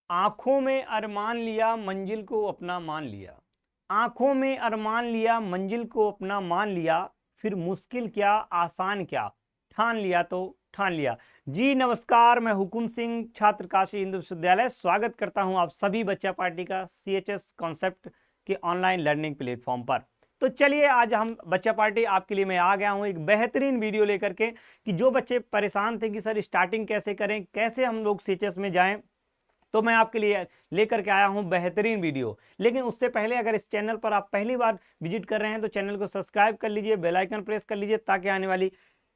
आंखों में अरमान लिया मंजिल को अपना मान लिया। आंखों में अरमान लिया मंजिल को अपना मान लिया, फिर मुश्किल क्या आसान क्या, ठान लिया तो ठान लिया। जी नमस्कार, मैं हुकुम सिंह, छात्र काशी हिंदू विश्वविद्यालय, स्वागत करता हूं आप सभी बच्चा पार्टी का सीएचएस कॉन्सेप्ट के ऑनलाइन लर्निंग प्लेटफॉर्म पर। तो चलिए आज हम बच्चा पार्टी आपके लिए मैं आ गया हूं एक बेहतरीन वीडियो लेकर के कि जो बच्चे परेशान थे कि सर स्टार्टिंग कैसे करें, कैसे हम लोग सीएचएस में जाएं, तो मैं आपके लिए लेकर के आया हूं बेहतरीन वीडियो। लेकिन उससे पहले अगर इस चैनल पर आप पहली बार विजिट कर रहे हैं तो चैनल को सब्सक्राइब कर लीजिए, बेल आइकन प्रेस कर लीजिए ताकि आने वाली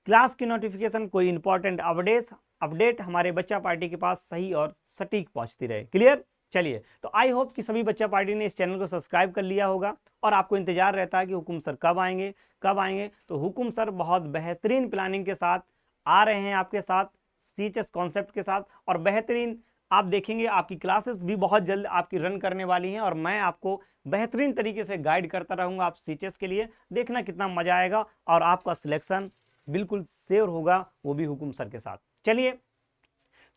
क्लास की नोटिफिकेशन, कोई इंपॉर्टेंट अपडेट हमारे बच्चा पार्टी के पास सही और सटीक पहुंचती रहे। क्लियर? चलिए, तो आई होप कि सभी बच्चा पार्टी ने इस चैनल को सब्सक्राइब कर लिया होगा और आपको इंतजार रहता है कि हुकुम सर कब आएंगे कब आएंगे। तो हुकुम सर बहुत बेहतरीन प्लानिंग के साथ आ रहे हैं आपके साथ, सीएचएस कॉन्सेप्ट के साथ, और बेहतरीन आप देखेंगे आपकी क्लासेस भी बहुत जल्द आपकी रन करने वाली हैं और मैं आपको बेहतरीन तरीके से गाइड करता रहूंगा आप सीएचएस के लिए। देखना कितना मजा आएगा और आपका सिलेक्शन बिल्कुल श्योर होगा, वो भी हुकुम सर के साथ। चलिए,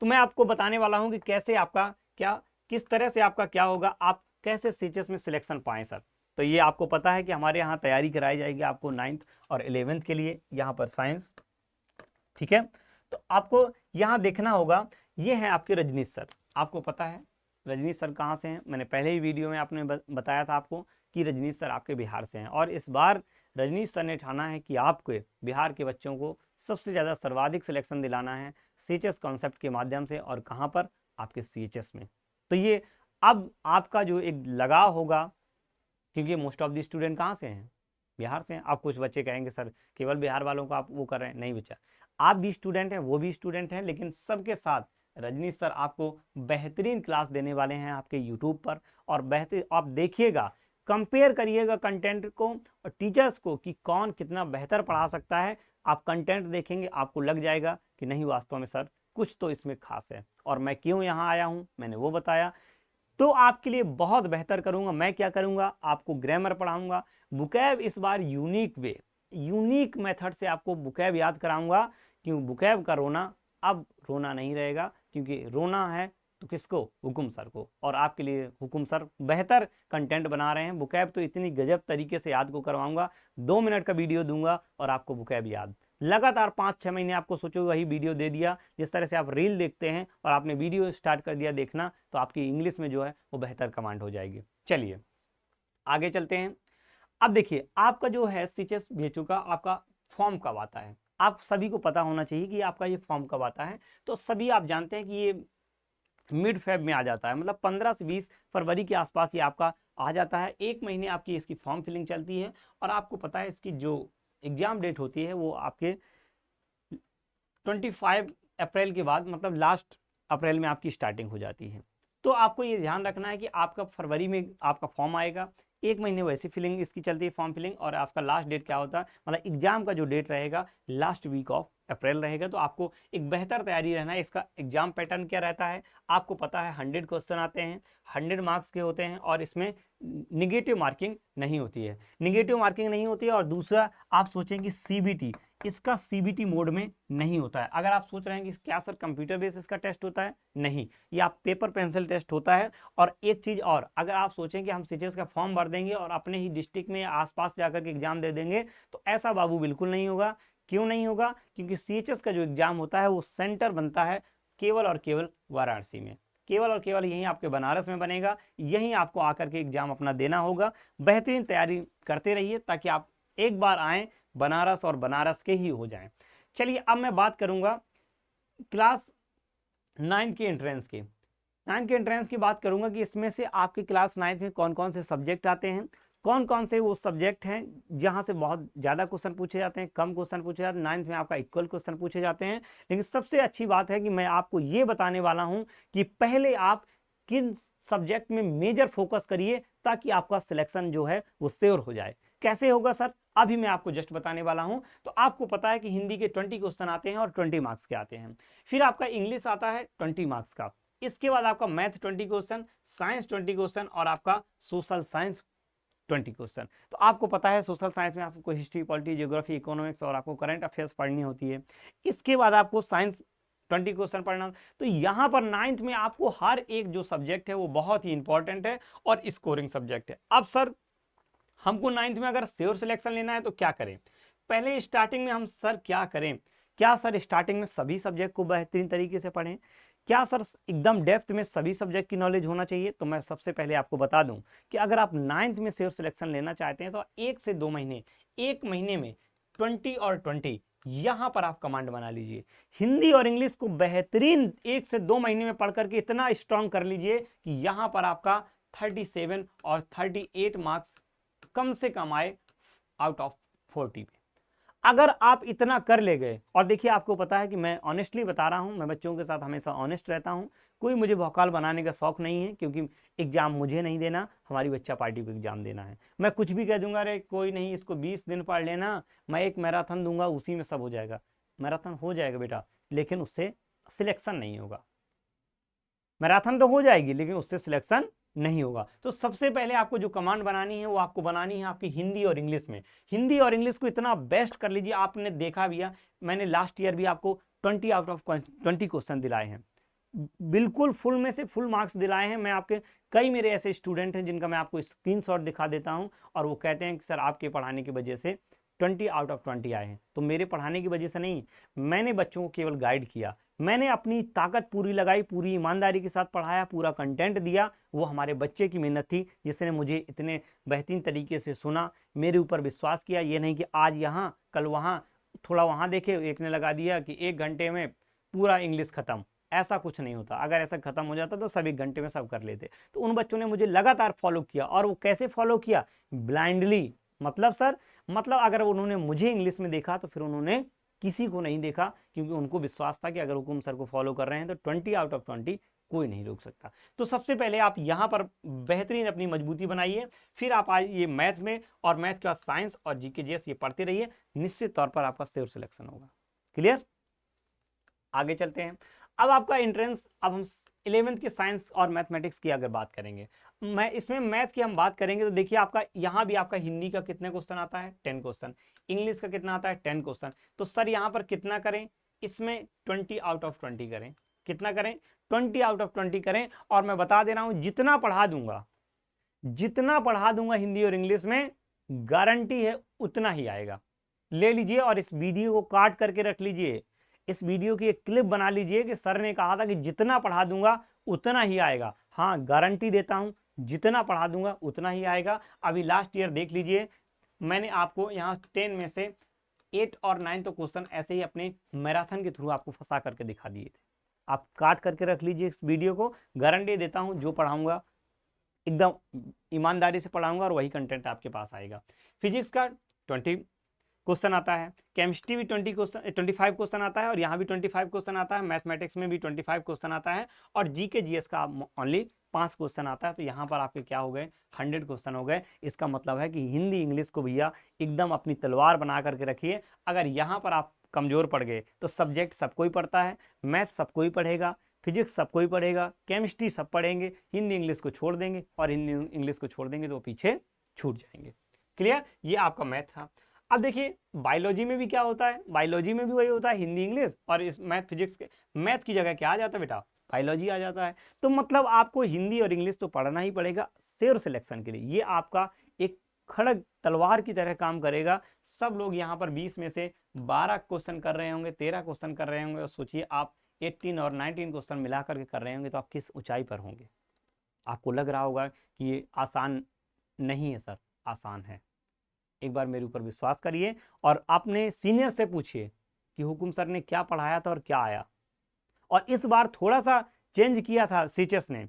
तो मैं आपको बताने वाला हूं कि कैसे आपका क्या, किस तरह से आपका क्या होगा, आप कैसे सीएचएस में सिलेक्शन पाएं सर। तो ये आपको पता है कि हमारे यहाँ तैयारी कराई जाएगी आपको 9th और 11th के लिए, यहाँ पर साइंस, ठीक है। तो आपको यहाँ देखना होगा, ये है आपके रजनीश सर। आपको पता है रजनीश सर कहाँ से हैं, मैंने पहले ही वीडियो में आपने बताया था आपको कि रजनीश सर आपके बिहार से हैं और इस बार रजनीश सर ने ठाना है कि आपके बिहार के बच्चों को सबसे ज़्यादा सर्वाधिक सिलेक्शन दिलाना है सीएचएस कॉन्सेप्ट के माध्यम से, और कहाँ पर, आपके सीएचएस में। तो ये अब आपका जो एक लगाव होगा, क्योंकि मोस्ट ऑफ द स्टूडेंट कहाँ से हैं, बिहार से हैं। अब कुछ बच्चे कहेंगे सर केवल बिहार वालों को आप वो कर रहे हैं, नहीं बच्चा, आप भी स्टूडेंट हैं, वो भी स्टूडेंट हैं, लेकिन सबके साथ रजनीश सर आपको बेहतरीन क्लास देने वाले हैं आपके यूट्यूब पर। और बेहतर आप देखिएगा, कंपेयर करिएगा कंटेंट को और टीचर्स को कि कौन कितना बेहतर पढ़ा सकता है। आप कंटेंट देखेंगे आपको लग जाएगा कि नहीं वास्तव में सर कुछ तो इसमें खास है। और मैं क्यों यहाँ आया हूँ मैंने वो बताया। तो आपके लिए बहुत बेहतर करूंगा, मैं क्या करूंगा, आपको ग्रामर पढ़ाऊंगा, बुकैब इस बार यूनिक मेथड से आपको बुकैब याद कराऊंगा। क्यों बुकैब का रोना अब रोना नहीं रहेगा, क्योंकि रोना है तो किसको, हुकुम सर को। और आपके लिए हुकुम सर बेहतर कंटेंट बना रहे हैं। बुकैब तो इतनी गजब तरीके से याद को करवाऊंगा, 2 मिनट का वीडियो दूंगा और आपको बुकैब याद लगातार 5-6 महीने। आपको सोचो वही वीडियो दे दिया, जिस तरह से आप रील देखते हैं और आपने वीडियो स्टार्ट कर दिया देखना, तो आपकी इंग्लिश में जो है वो बेहतर कमांड हो जाएगी। चलिए आगे चलते हैं। अब देखिए आपका जो है सीएचएस बीएचयू का आपका फॉर्म कब आता है, आप सभी को पता होना चाहिए कि आपका ये फॉर्म कब आता है। तो सभी आप जानते हैं कि ये मिड फेब में आ जाता है, मतलब 15 से 20 फरवरी के आसपास ये आपका आ जाता है। 1 महीने आपकी इसकी फॉर्म फिलिंग चलती है और आपको पता है इसकी जो एग्जाम डेट होती है वो आपके 25 अप्रैल के बाद, मतलब लास्ट अप्रैल में आपकी स्टार्टिंग हो जाती है। तो आपको ये ध्यान रखना है कि आपका फरवरी में आपका फॉर्म आएगा, 1 महीने वैसी फिलिंग इसकी चलती है फॉर्म फिलिंग, और आपका लास्ट डेट क्या होता है, मतलब एग्जाम का जो डेट रहेगा लास्ट वीक ऑफ अप्रैल रहेगा। तो आपको एक बेहतर तैयारी रहना है। इसका एग्जाम पैटर्न क्या रहता है आपको पता है, 100 क्वेश्चन आते हैं, 100 मार्क्स के होते हैं और इसमें निगेटिव मार्किंग नहीं होती है। निगेटिव मार्किंग नहीं होती है और दूसरा आप सोचें कि सीबीटी, इसका सीबीटी मोड में नहीं होता है। अगर आप सोच रहे हैं कि क्या सर कंप्यूटर बेस इसका टेस्ट होता है, नहीं, ये आप पेपर पेंसिल टेस्ट होता है। और एक चीज़ और, अगर आप सोचें कि हम सीएचएस का फॉर्म भर देंगे और अपने ही डिस्ट्रिक्ट में आसपास जाकर के एग्जाम दे देंगे, तो ऐसा बाबू बिल्कुल नहीं होगा। क्यों नहीं होगा, क्योंकि सीएचएस का जो एग्जाम होता है वो सेंटर बनता है केवल और केवल वाराणसी में, केवल और केवल यहीं आपके बनारस में बनेगा, यहीं आपको आकर के एग्जाम अपना देना होगा। बेहतरीन तैयारी करते रहिए ताकि आप एक बार आएँ बनारस और बनारस के ही हो जाएं। चलिए अब मैं बात करूंगा क्लास 9 के एंट्रेंस की। 9 के एंट्रेंस की बात करूंगा कि इसमें से आपके क्लास 9 में कौन कौन से सब्जेक्ट आते हैं, कौन कौन से वो सब्जेक्ट हैं जहां से बहुत ज़्यादा क्वेश्चन पूछे जाते हैं, कम क्वेश्चन पूछे जाते हैं। 9 में आपका इक्वल क्वेश्चन पूछे जाते हैं। लेकिन सबसे अच्छी बात है कि मैं आपको ये बताने वाला हूं कि पहले आप किन सब्जेक्ट में मेजर फोकस करिए ताकि आपका सिलेक्शन जो है वो श्योर हो जाए। कैसे होगा सर, अभी मैं आपको जस्ट बताने वाला हूं। तो आपको पता है कि हिंदी के 20 क्वेश्चन आते हैं और 20 मार्क्स के आते हैं। फिर आपका इंग्लिश आता है 20 मार्क्स का। इसके बाद आपका मैथ 20 क्वेश्चन, साइंस 20 क्वेश्चन और आपका सोशल साइंस 20 क्वेश्चन। तो आपको पता है सोशल साइंस में आपको हिस्ट्री, पॉलिटी, ज्योग्राफी, इकोनॉमिक्स और आपको करंट अफेयर्स पढ़नी होती है। इसके बाद आपको साइंस 20 क्वेश्चन पढ़ना। तो यहाँ पर 9th में आपको हर एक जो सब्जेक्ट है वो बहुत ही इंपॉर्टेंट है और स्कोरिंग सब्जेक्ट है। अब सर हमको 9th में अगर श्योर सिलेक्शन लेना है तो क्या करें? पहले स्टार्टिंग में हम सर क्या करें? क्या सर स्टार्टिंग में सभी सब्जेक्ट को बेहतरीन तरीके से पढ़ें? क्या सर एकदम डेप्थ में सभी सब्जेक्ट की नॉलेज होना चाहिए? तो मैं सबसे पहले आपको बता दूं कि अगर आप 9th में श्योर सिलेक्शन लेना चाहते हैं तो 1 से 2 महीने, 1 महीने में 20 और 20 यहां पर आप कमांड बना लीजिए। हिंदी और इंग्लिश को बेहतरीन 1 से 2 महीने में पढ़ करके इतना स्ट्रांग कर लीजिए कि यहां पर आपका 37 और 38 मार्क्स कम से कम आए आउट ऑफ 40 पे। अगर आप इतना कर ले गए, और देखिए आपको पता है कि मैं ऑनेस्टली बता रहा हूं, मैं बच्चों के साथ हमेशा ऑनेस्ट रहता हूं, कोई मुझे भौकाल बनाने का शौक नहीं है, क्योंकि एग्जाम मुझे नहीं देना, हमारी बच्चा पार्टी को एग्जाम देना है। मैं कुछ भी कह दूंगा, अरे कोई नहीं इसको 20 दिन पढ़ लेना, मैं एक मैराथन दूंगा उसी में सब हो जाएगा। मैराथन हो जाएगा बेटा, लेकिन उससे सिलेक्शन नहीं होगा। मैराथन तो हो जाएगी लेकिन उससे सिलेक्शन नहीं होगा। तो सबसे पहले आपको जो कमांड बनानी है वो आपको बनानी है आपकी हिंदी और इंग्लिश में। हिंदी और इंग्लिश को इतना बेस्ट कर लीजिए। आपने देखा भी है, मैंने लास्ट ईयर भी आपको 20 आउट ऑफ 20 क्वेश्चन दिलाए हैं, बिल्कुल फुल में से फुल मार्क्स दिलाए हैं। मैं आपके कई मेरे ऐसे स्टूडेंट हैं जिनका मैं आपको स्क्रीनशॉट दिखा देता हूं और वो कहते हैं कि सर आपके पढ़ाने की वजह से 20 आउट ऑफ 20 आए हैं। तो मेरे पढ़ाने की वजह से नहीं, मैंने बच्चों को केवल गाइड किया, मैंने अपनी ताकत पूरी लगाई, पूरी ईमानदारी के साथ पढ़ाया, पूरा कंटेंट दिया। वो हमारे बच्चे की मेहनत थी जिसने मुझे इतने बेहतरीन तरीके से सुना, मेरे ऊपर विश्वास किया। ये नहीं कि आज यहाँ कल वहाँ, थोड़ा वहाँ देखे, एक ने लगा दिया कि 1 घंटे में पूरा इंग्लिश खत्म। ऐसा कुछ नहीं होता। अगर ऐसा खत्म हो जाता तो सब 1 घंटे में सब कर लेते। तो उन बच्चों ने मुझे लगातार फॉलो किया। और वो कैसे फॉलो किया? ब्लाइंडली। मतलब सर, मतलब अगर उन्होंने मुझे इंग्लिश में देखा तो फिर उन्होंने किसी को नहीं देखा, क्योंकि उनको विश्वास था कि अगर हुकुम सर को फॉलो कर रहे हैं तो 20 आउट ऑफ 20 कोई नहीं रोक सकता। तो सबसे पहले आप यहां पर बेहतरीन अपनी मजबूती बनाइए, फिर आप आइए मैथ में, और मैथ के बाद साइंस और जीके जीएस ये पढ़ते रहिए, निश्चित तौर पर आपका श्योर सिलेक्शन होगा। क्लियर? आगे चलते हैं। अब आपका एंट्रेंस, अब हम 11th की साइंस और मैथमेटिक्स की अगर बात करेंगे, मैं इसमें मैथ की हम बात करेंगे तो देखिए आपका यहाँ भी आपका हिंदी का कितने क्वेश्चन आता है? 10 क्वेश्चन। इंग्लिश का कितना आता है? 10 क्वेश्चन। तो सर यहाँ पर कितना करें? इसमें 20 आउट ऑफ 20 करें। कितना करें? 20 आउट ऑफ 20 करें। और मैं बता दे रहा हूँ, जितना पढ़ा दूंगा, जितना पढ़ा दूंगा हिंदी और इंग्लिश में, गारंटी है उतना ही आएगा। ले लीजिए और इस वीडियो को काट करके रख लीजिए, इस वीडियो की एक क्लिप बना लीजिए कि सर ने कहा था कि जितना पढ़ा दूंगा उतना ही आएगा। हाँ, गारंटी देता हूं, जितना पढ़ा दूंगा उतना ही आएगा। अभी लास्ट ईयर देख लीजिए, मैंने आपको यहाँ 10 में से 8 और 9 तो क्वेश्चन ऐसे ही अपने मैराथन के थ्रू आपको फंसा करके दिखा दिए थे। आप काट करके रख लीजिए इस वीडियो को, गारंटी देता हूं जो पढ़ाऊंगा एकदम ईमानदारी से पढ़ाऊंगा और वही कंटेंट आपके पास आएगा। फिजिक्स का 20 क्वेश्चन आता है, केमिस्ट्री भी 25 क्वेश्चन आता है, और यहाँ भी 25 क्वेश्चन आता है, मैथमेटिक्स में भी 25 क्वेश्चन आता है, और जीके जीएस का ओनली 5 क्वेश्चन आता है। तो यहाँ पर आपके क्या हो गए? 100 क्वेश्चन हो गए। इसका मतलब है कि हिंदी इंग्लिश को भैया एकदम अपनी तलवार बना करके रखिए। अगर यहाँ पर आप कमजोर पड़ गए तो सब्जेक्ट सबको ही पढ़ता है, मैथ सबको ही पढ़ेगा, फिजिक्स सबको ही पढ़ेगा, केमिस्ट्री सब पढ़ेंगे, हिंदी इंग्लिश को छोड़ देंगे, और हिंदी इंग्लिश को छोड़ देंगे तो पीछे छूट जाएंगे। क्लियर? ये आपका मैथ था। अब देखिए बायोलॉजी में भी क्या होता है? बायोलॉजी में भी वही होता है, हिंदी इंग्लिश, और इस मैथ फिजिक्स के मैथ की जगह क्या आ जाता है बेटा? बायोलॉजी आ जाता है। तो मतलब आपको हिंदी और इंग्लिश तो पढ़ना ही पड़ेगा श्योर सिलेक्शन के लिए। ये आपका एक खड़ग तलवार की तरह काम करेगा। सब लोग यहाँ पर 20 में से 12 क्वेश्चन कर रहे होंगे, 13 क्वेश्चन कर रहे होंगे, और सोचिए आप 18 और 19 क्वेश्चन मिला करके कर रहे होंगे, तो आप किस ऊंचाई पर होंगे? आपको लग रहा होगा कि ये आसान नहीं है। सर आसान है। एक बार मेरे ऊपर विश्वास करिए और अपने सीनियर से पूछिए कि हुकुम सर ने क्या पढ़ाया था और क्या आया। और इस बार थोड़ा सा चेंज किया था सीचेस ने,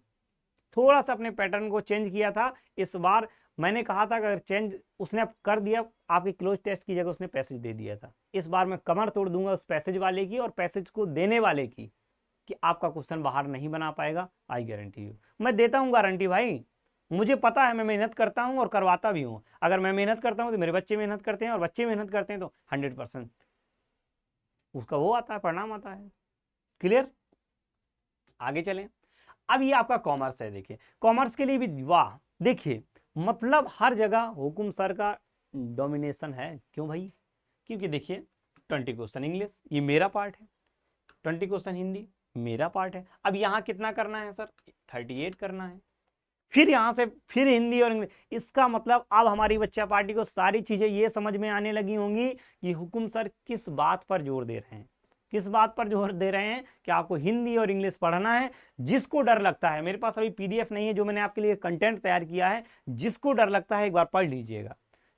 थोड़ा सा अपने पैटर्न को चेंज किया था इस बार। मैंने कहा था अगर चेंज उसने कर दिया, आपके क्लोज टेस्ट की जगह उसने पैसेज दे दिया था। इस बार मैं कमर तोड़ दूंगा उस पैसेज वाले की और पैसेज को देने वाले की, कि आपका क्वेश्चन बाहर नहीं बना पाएगा। आई गारंटी यू, मैं देता हूं गारंटी भाई। मुझे पता है, मैं मेहनत करता हूं और करवाता भी हूं। अगर मैं मेहनत करता हूं तो मेरे बच्चे मेहनत करते हैं, और बच्चे मेहनत करते हैं तो 100% उसका वो आता है, परिणाम आता है। क्लियर? आगे चलें। अब ये आपका कॉमर्स है। देखिए कॉमर्स के लिए भी वाह, देखिए मतलब हर जगह हुकुम सर का डोमिनेशन है। क्यों भाई? क्योंकि देखिए 20 क्वेश्चन इंग्लिश, ये मेरा पार्ट है, 20 क्वेश्चन हिंदी मेरा पार्ट है। अब यहाँ कितना करना है सर, 38 करना है। फिर यहाँ से फिर हिंदी और इंग्लिश। इसका मतलब अब हमारी बच्चा पार्टी को सारी चीजें ये समझ में आने लगी होंगी कि हुकुम सर किस बात पर जोर दे रहे हैं, किस बात पर जोर दे रहे हैं कि आपको हिंदी और इंग्लिश पढ़ना है। जिसको डर लगता है, मेरे पास अभी पीडीएफ नहीं है जो मैंने आपके लिए कंटेंट तैयार किया है, जिसको डर लगता है एक बार पढ़ लीजिएगा,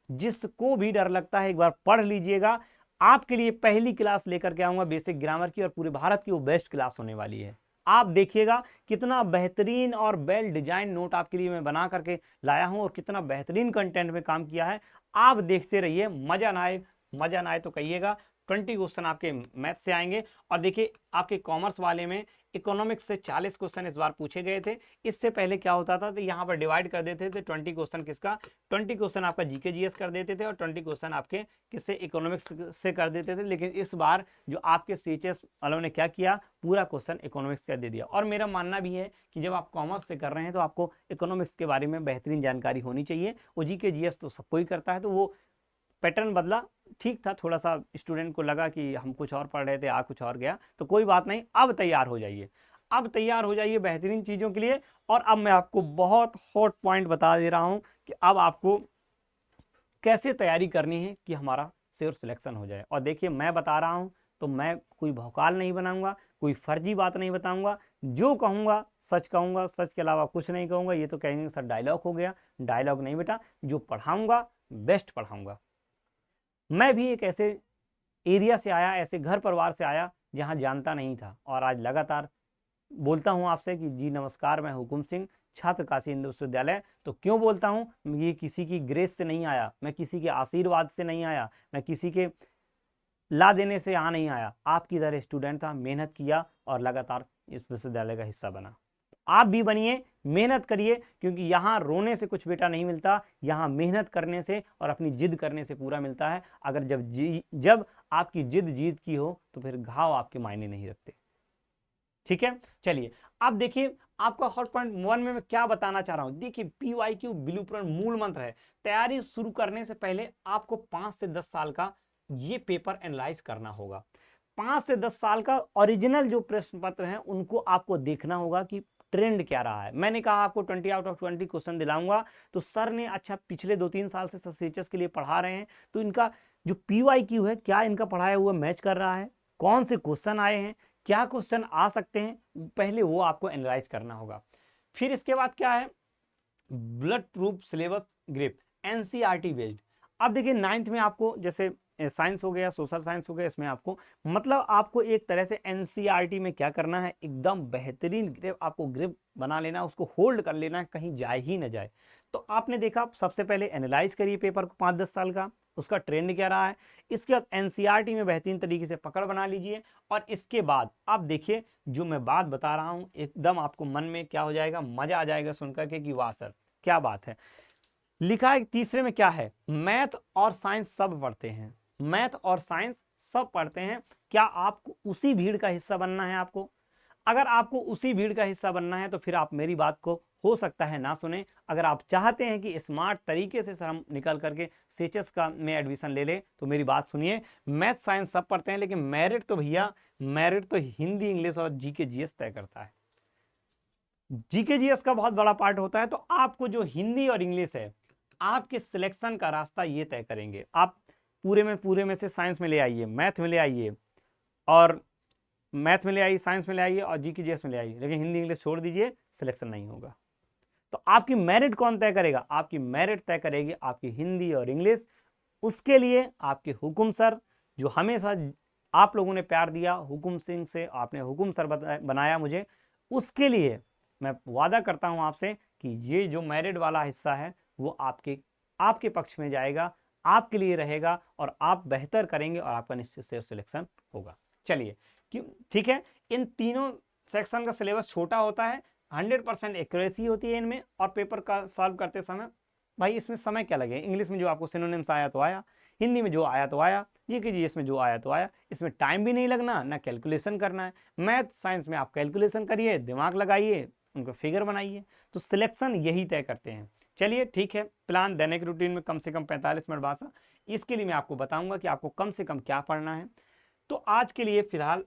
जिसको भी डर लगता है एक बार पढ़ लीजिएगा। आपके लिए पहली क्लास लेकर के आऊंगा बेसिक ग्रामर की, और पूरे भारत की वो बेस्ट क्लास होने वाली है। आप देखिएगा कितना बेहतरीन और वेल डिजाइन नोट आपके लिए मैं बना करके लाया हूं, और कितना बेहतरीन कंटेंट में काम किया है। आप देखते रहिए, मजा ना आए तो कहिएगा। 20 क्वेश्चन आपके मैथ से आएंगे। और देखिए आपके कॉमर्स वाले में इकोनॉमिक्स से 40 क्वेश्चन इस बार पूछे गए थे। इससे पहले क्या होता था, तो यहाँ पर डिवाइड कर देते थे 20 क्वेश्चन किसका, 20 क्वेश्चन आपका जीके जीएस कर देते थे, और 20 क्वेश्चन आपके किससे, इकोनॉमिक्स से कर देते थे। लेकिन इस बार जो आपके सीएचएस वालों ने क्या किया, पूरा क्वेश्चन इकोनॉमिक्स का दे दिया। और मेरा मानना भी है कि जब आप कॉमर्स से कर रहे हैं तो आपको इकोनॉमिक्स के बारे में बेहतरीन जानकारी होनी चाहिए। वो जीके जीएस तो सबको ही करता है, तो वो पैटर्न बदला, ठीक था। थोड़ा सा स्टूडेंट को लगा कि हम कुछ और पढ़ रहे थे, आ कुछ और गया, तो कोई बात नहीं। अब तैयार हो जाइए, अब तैयार हो जाइए बेहतरीन चीज़ों के लिए। और अब मैं आपको बहुत हॉट पॉइंट बता दे रहा हूं कि अब आपको कैसे तैयारी करनी है कि हमारा श्योर सिलेक्शन हो जाए। और देखिए मैं बता रहा हूं तो मैं कोई भौकाल नहीं बनाऊंगा, कोई फर्जी बात नहीं बताऊंगा। जो कहूंगा सच कहूंगा, सच के अलावा कुछ नहीं कहूंगा। ये तो कहेंगे सर डायलॉग हो गया, डायलॉग नहीं बेटा, जो पढ़ाऊंगा बेस्ट पढ़ाऊंगा। मैं भी एक ऐसे एरिया से आया, ऐसे घर परिवार से आया जहां जानता नहीं था, और आज लगातार बोलता हूं आपसे कि जी नमस्कार, मैं हुकुम सिंह, छात्र काशी हिंदू विश्वविद्यालय। तो क्यों बोलता हूं, ये किसी की ग्रेस से नहीं आया, मैं किसी के आशीर्वाद से नहीं आया, मैं किसी के ला देने से यहाँ नहीं आया। आपकी तरह स्टूडेंट था, मेहनत किया और लगातार इस विश्वविद्यालय का हिस्सा बना। आप भी बनिए, मेहनत करिए, क्योंकि यहाँ रोने से कुछ बेटा नहीं मिलता, यहाँ मेहनत करने से और अपनी जिद करने से पूरा मिलता है। अगर जब आपकी जिद जीत की हो तो फिर घाव आपके मायने नहीं रखते। ठीक है, चलिए अब देखिए आपका हॉट पॉइंट 1 में मैं क्या बताना चाह रहा हूं। देखिए पीवाईक्यू ब्लूप्रिंट मूल मंत्र है। तैयारी शुरू करने से पहले आपको 5 से 10 साल का ये पेपर एनालाइज करना होगा। 5 से 10 साल का ओरिजिनल जो प्रश्न पत्र हैं उनको आपको देखना होगा कि ट्रेंड क्या रहा है। मैंने कहा आपको 20 आउट ऑफ 20 क्वेश्चन दिलाऊंगा, तो सर ने अच्छा पिछले 2-3 साल से सीएचएस के लिए पढ़ा रहे हैं, तो इनका जो पीवाईक्यू है क्या इनका पढ़ाया हुआ मैच कर रहा है, कौन से क्वेश्चन आए हैं, क्या क्वेश्चन आ सकते हैं, पहले वो आपको एनालाइज करना होगा। फिर इसके बाद क्या है, blood proof syllabus grip, NCERT based. अब देखिए 9th में आपको जैसे साइंस हो गया, सोशल साइंस हो गया, इसमें आपको मतलब आपको एक तरह से एनसीईआरटी में क्या करना है, एकदम बेहतरीन ग्रिप, आपको ग्रिप बना लेना, उसको होल्ड कर लेना है, कहीं जाए ही ना जाए। तो आपने देखा, सबसे पहले एनालाइज करिए पेपर को 5-10 साल का, उसका ट्रेंड क्या रहा है। इसके बाद एनसीईआरटी में बेहतरीन तरीके से पकड़ बना लीजिए। और इसके बाद आप देखिए जो मैं बात बता रहा हूं, एकदम आपको मन में क्या हो जाएगा, मजा आ जाएगा सुनकर के कि वाह सर क्या बात है। लिखा है तीसरे में क्या है, मैथ और साइंस सब पढ़ते हैं, मैथ और साइंस सब पढ़ते हैं। क्या आपको उसी भीड़ का हिस्सा बनना है? आपको अगर आपको उसी भीड़ का हिस्सा बनना है तो फिर आप मेरी बात को हो सकता है ना सुने। अगर आप चाहते हैं कि स्मार्ट तरीके से हम निकल करके सीएचएस का में एडमिशन ले ले, तो मेरी बात सुनिए, मैथ साइंस सब पढ़ते हैं, लेकिन मेरिट तो भैया, मेरिट तो हिंदी इंग्लिश और जीके जीएस तय करता है। जीके जीएस का बहुत बड़ा पार्ट होता है। तो आपको जो हिंदी और इंग्लिश है, आपके सिलेक्शन का रास्ता ये तय करेंगे। आप पूरे में से साइंस में ले आइए, मैथ में ले आइए, और मैथ में ले आइए, साइंस में ले आइए, और जीके जीएस में ले आइए, लेकिन हिंदी इंग्लिश छोड़ दीजिए, सिलेक्शन नहीं होगा। तो आपकी मेरिट कौन तय करेगा? आपकी मेरिट तय करेगी आपकी हिंदी और इंग्लिश। उसके लिए आपके हुकुम सर, जो हमेशा आप लोगों ने प्यार दिया, हुकुम सिंह से आपने हुकुम सर बनाया मुझे, उसके लिए मैं वादा करता हूं आपसे कि ये जो मेरिट वाला हिस्सा है वो आपके पक्ष में जाएगा, आपके लिए रहेगा, और आप बेहतर करेंगे और आपका निश्चित से सिलेक्शन होगा। चलिए ठीक है, इन तीनों सेक्शन का सिलेबस छोटा होता है, 100% एक्यूरेसी होती है इनमें, और पेपर का सॉल्व करते समय भाई इसमें समय क्या लगे, इंग्लिश में जो आपको सिनोनिम्स आया तो आया, हिंदी में जो आया तो आया, जीके जीएस में जो आया तो आया, इसमें टाइम भी नहीं लगना, ना कैलकुलेशन करना है। मैथ साइंस में आप कैलकुलेशन करिए, दिमाग लगाइए, उनको फिगर बनाइए, तो सिलेक्शन यही तय करते हैं। चलिए ठीक है, प्लान दैनिक रूटीन में कम से कम 45 मिनट भाषा, इसके लिए मैं आपको बताऊंगा कि आपको कम से कम क्या पढ़ना है। तो आज के लिए फिलहाल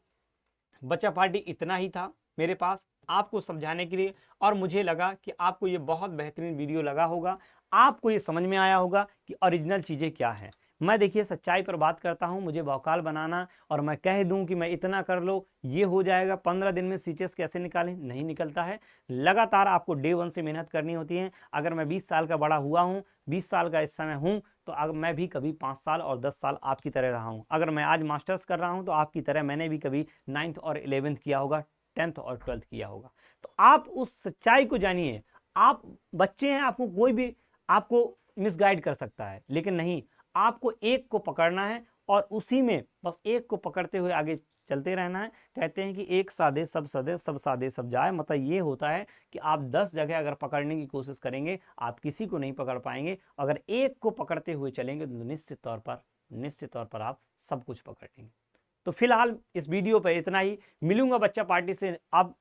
बच्चा पार्टी इतना ही था मेरे पास आपको समझाने के लिए, और मुझे लगा कि आपको ये बहुत बेहतरीन वीडियो लगा होगा, आपको ये समझ में आया होगा कि ओरिजिनल चीज़ें क्या हैं। मैं देखिए सच्चाई पर बात करता हूँ, मुझे भौकाल बनाना और मैं कह दूं कि मैं इतना कर लो, ये हो जाएगा 15 दिन में सीचेस कैसे निकालें, नहीं निकलता है। लगातार आपको डे 1 से मेहनत करनी होती है। अगर मैं 20 साल का बड़ा हुआ हूँ, 20 साल का इस समय हूँ, तो अगर मैं भी कभी 5 साल और 10 साल आपकी तरह रहा हूँ। अगर मैं आज मास्टर्स कर रहा हूँ तो आपकी तरह मैंने भी कभी 9th और 11th किया होगा, 10th और 12th किया होगा। तो आप उस सच्चाई को जानिए। आप बच्चे हैं, आपको कोई भी आपको मिसगाइड कर सकता है, लेकिन नहीं, आपको एक को पकड़ना है और उसी में बस एक को पकड़ते हुए आगे चलते रहना है। कहते हैं कि एक साधे सब सदे, सब साधे सब जाए। मतलब ये होता है कि आप 10 जगह अगर पकड़ने की कोशिश करेंगे, आप किसी को नहीं पकड़ पाएंगे। अगर एक को पकड़ते हुए चलेंगे तो निश्चित तौर पर आप सब कुछ पकड़ लेंगे। तो फिलहाल इस वीडियो पर इतना ही। मिलूंगा बच्चा पार्टी से अब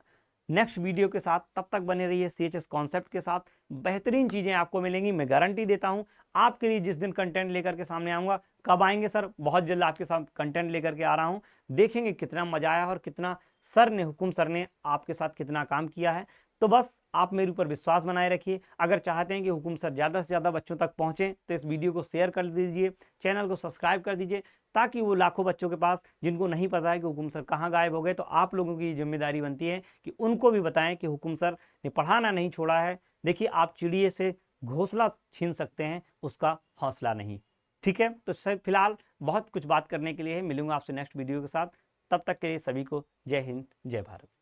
नेक्स्ट वीडियो के साथ। तब तक बने रहिए CHS कॉन्सेप्ट के साथ, बेहतरीन चीज़ें आपको मिलेंगी, मैं गारंटी देता हूं। आपके लिए जिस दिन कंटेंट लेकर के सामने आऊँगा, कब आएंगे सर? बहुत जल्द आपके साथ कंटेंट लेकर के आ रहा हूं। देखेंगे कितना मजा आया और कितना हुकुम सर ने आपके साथ कितना काम किया है। तो बस आप मेरे ऊपर विश्वास बनाए रखिए। अगर चाहते हैं कि हुकुम सर ज़्यादा से ज़्यादा बच्चों तक पहुँचें तो इस वीडियो को शेयर कर दीजिए, चैनल को सब्सक्राइब कर दीजिए, ताकि वो लाखों बच्चों के पास जिनको नहीं पता है कि हुकुम सर कहाँ गायब हो गए, तो आप लोगों की जिम्मेदारी बनती है कि उनको भी बताएं कि हुकुम सर ने पढ़ाना नहीं छोड़ा है। देखिए, आप चिड़िए से घोंसला छीन सकते हैं, उसका हौसला नहीं। ठीक है, तो सर फिलहाल बहुत कुछ बात करने के लिए है। मिलूंगा आपसे नेक्स्ट वीडियो के साथ। तब तक के लिए सभी को जय हिंद, जय भारत।